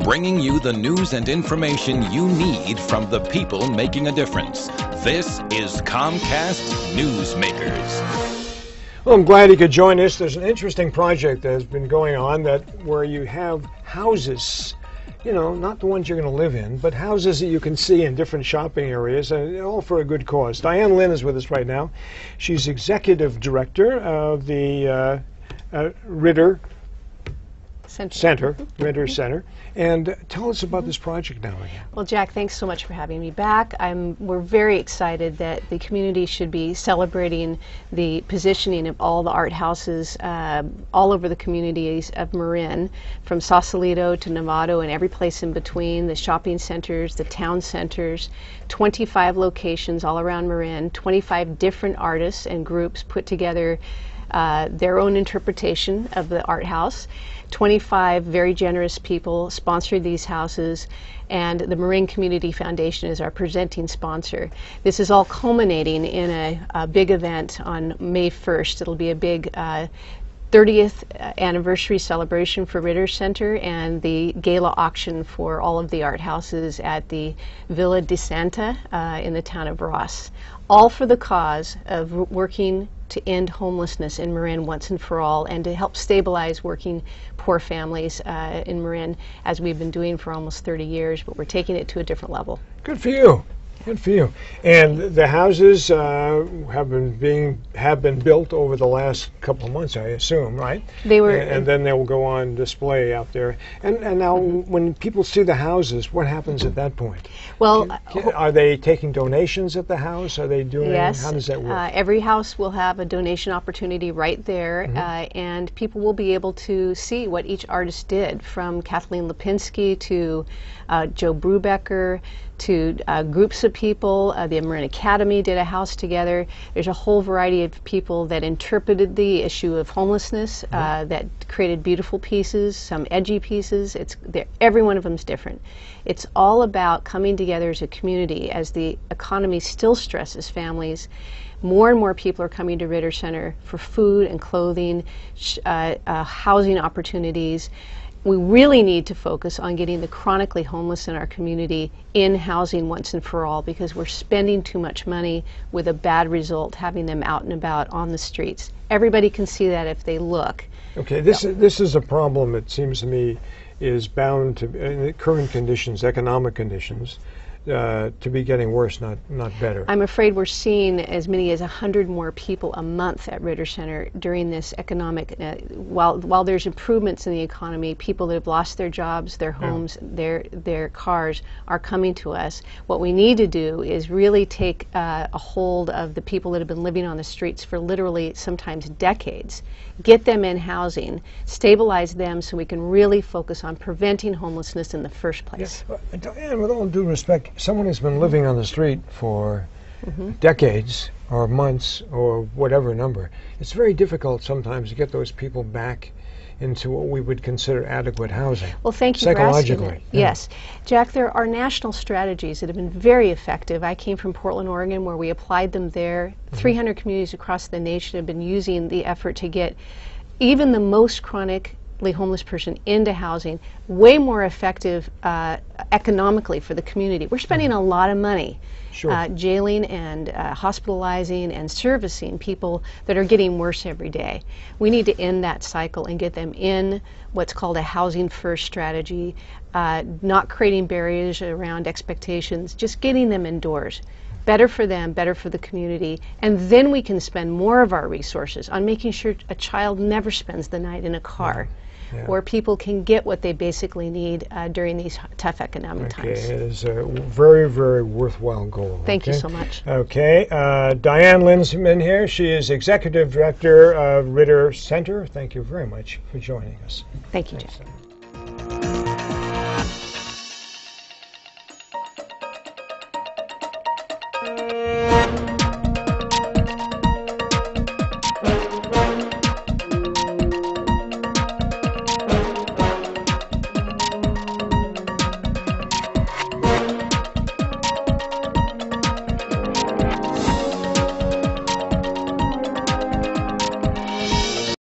bringing you the news and information you need from the people making a difference. This is Comcast Newsmakers. Well, I'm glad you could join us. There's an interesting project that has been going on where you have houses, you know, not the ones you're going to live in, but houses that you can see in different shopping areas, all for a good cause. Diane Lynn is with us right now. She's executive director of the Ritter Center. Ritter Center. And tell us about this project now again. Well, Jack, thanks so much for having me back. We're very excited that the community should be celebrating the positioning of all the art houses all over the communities of Marin, from Sausalito to Novato and every place in between, the shopping centers, the town centers, 25 locations all around Marin, 25 different artists and groups put together their own interpretation of the art house. 25 very generous people sponsored these houses, and the Marin Community Foundation is our presenting sponsor. This is all culminating in a big event on May 1st. It'll be a big 30th anniversary celebration for Ritter Center and the gala auction for all of the art houses at the Villa di Santa in the town of Ross. All for the cause of working to end homelessness in Marin once and for all, and to help stabilize working poor families in Marin, as we've been doing for almost 30 years, but we're taking it to a different level. Good for you. Good for you. And the houses have been built over the last couple of months, I assume, right? They were, and then they will go on display out there. And now, when people see the houses, what happens at that point? Well, are they taking donations at the house? Are they doing? Yes. How does that work? Every house will have a donation opportunity right there, and people will be able to see what each artist did, from Kathleen Lipinski to Joe Brubaker, to groups of people. The Marin Academy did a house together. There's a whole variety of people that interpreted the issue of homelessness, that created beautiful pieces, some edgy pieces. Every one of them is different. It's all about coming together as a community as the economy still stresses families. More and more people are coming to Ritter Center for food and clothing, housing opportunities. We really need to focus on getting the chronically homeless in our community in housing once and for all, because we're spending too much money with a bad result, having them out and about on the streets. Everybody can see that if they look. Okay, this is a problem, it seems to me, is bound to, in the current conditions, economic conditions, to be getting worse, not better. I'm afraid we're seeing as many as 100 more people a month at Ritter Center during this economic, while there's improvements in the economy, people that have lost their jobs, their homes, their cars are coming to us. What we need to do is really take a hold of the people that have been living on the streets for literally sometimes decades, get them in housing, stabilize them so we can really focus on preventing homelessness in the first place. Yes. Diane, with all due respect, someone who's been living on the street for decades or months or whatever number, it's very difficult sometimes to get those people back into what we would consider adequate housing. Well, thank you for asking that. Yes. Jack, there are national strategies that have been very effective. I came from Portland, Oregon, where we applied them there. 300 communities across the nation have been using the effort to get even the most chronically homeless person into housing, way more effective economically for the community. We're spending a lot of money jailing and hospitalizing and servicing people that are getting worse every day. We need to end that cycle and get them in what's called a housing first strategy, not creating barriers around expectations, just getting them indoors. Better for them, better for the community, and then we can spend more of our resources on making sure a child never spends the night in a car. Where people can get what they basically need during these tough economic times. It is a very, very worthwhile goal. Thank you so much. Okay, Diane Lynn's been here. She is Executive Director of Ritter Center. Thank you very much for joining us. Thank you, Jeff.